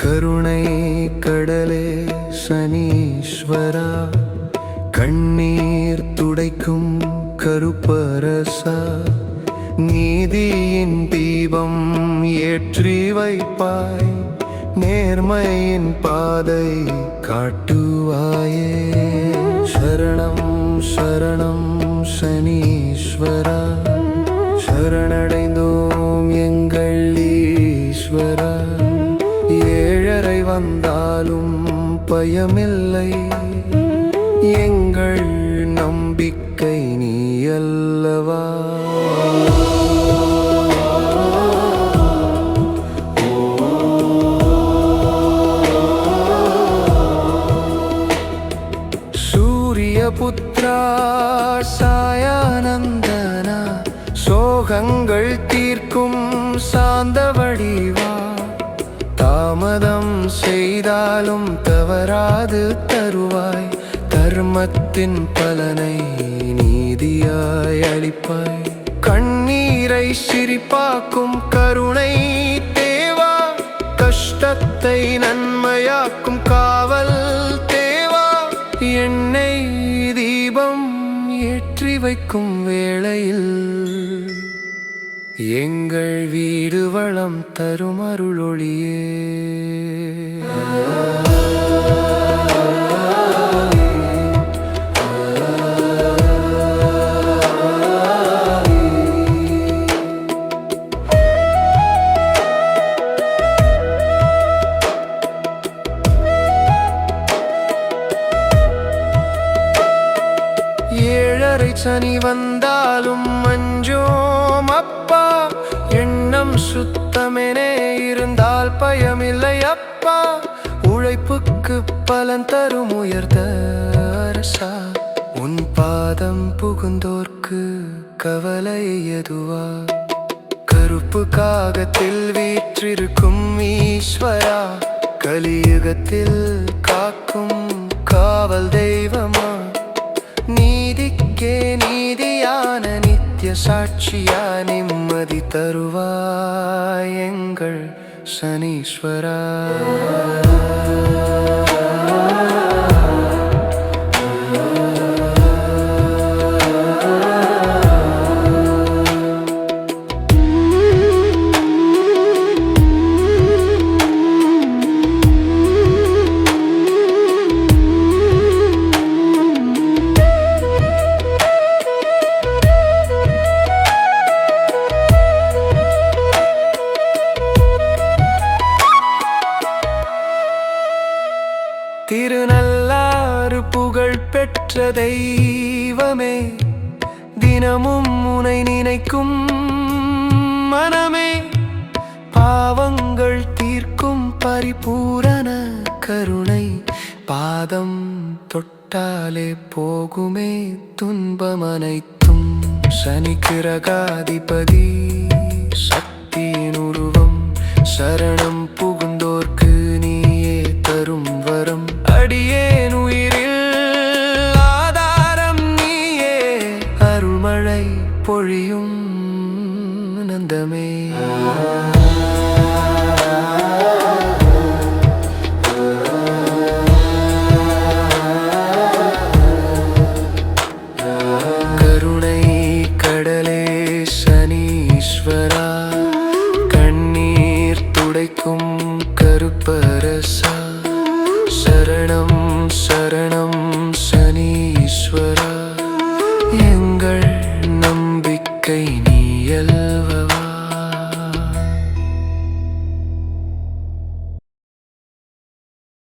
கருணை கடலே சனீஸ்வரா, கண்ணீர் துடைக்கும் கருப்பரசா, நீதியின் தீபம் ஏற்றி வைப்பாய், நேர்மையின் பாதை காட்டுவாயே. சரணம் சரணம் சனீஸ்வரா, சரணடைந்தோம் எங்கள் ஈஸ்வரா. ஏழரை வந்தாலும் பயமில்லை, எங்கள் நம்பிக்கை நீ அல்லவா. சூரியபுத்ரா சாயானந்தனா, சோகங்கள் தீர்க்கும் சாந்த வடிவா, தாமதம் செய்தாலும் தவறாது தருவாய், தர்மத்தின் பலனை நீதியாய் அளிப்பாய். கண்ணீரை சிரிப்பாக்கும் கருணை தேவா, கஷ்டத்தை நன்மையாக்கும் காவல் தேவா. எண்ணெய் தீபம் ஏற்றி வைக்கும் வேளையில் எங்கள் வீடு வளம் தரும் அருளொளியே. ஏழரை சனி வந்தாலும் மஞ்சோம் அப்பா, எண்ணம் சுத்தமெனே இருந்தால் பயமில்லை அப்பா. உழைப்புக்கு பலன் தரும் உயர்ந்த அரசா, உன் பாதம் புகுந்தோர்க்கு கவலை எதுவா. கருப்பு காகத்தில் வீற்றிருக்கும் ஈஸ்வரா, கலியுகத்தில் காக்கும் காவல் தெய்வமா. நீதிக்கே நீதியான நித்திய சாட்சியா, நிம்மதி தருவாய் எங்கள் சனீஸ்வரா. திருநள்ளாறு புகழ் பெற்ற தெய்வமே, தினமும் உனை நினைக்கும் மனமே, பாவங்கள் தீர்க்கும் பரிபூரண கருணை, பாதம் தொட்டாலே போகுமே துன்பம் அனைத்தும். சனி கிரகாதிபதி சக்தியின் உருவம், சரணம் புகுந்தோர்க்கு நீயே தரும் வரம். அடியேன் உயிரில் ஆதாரம் நீயே, அருள்மழை பொழியும் நந்தமே.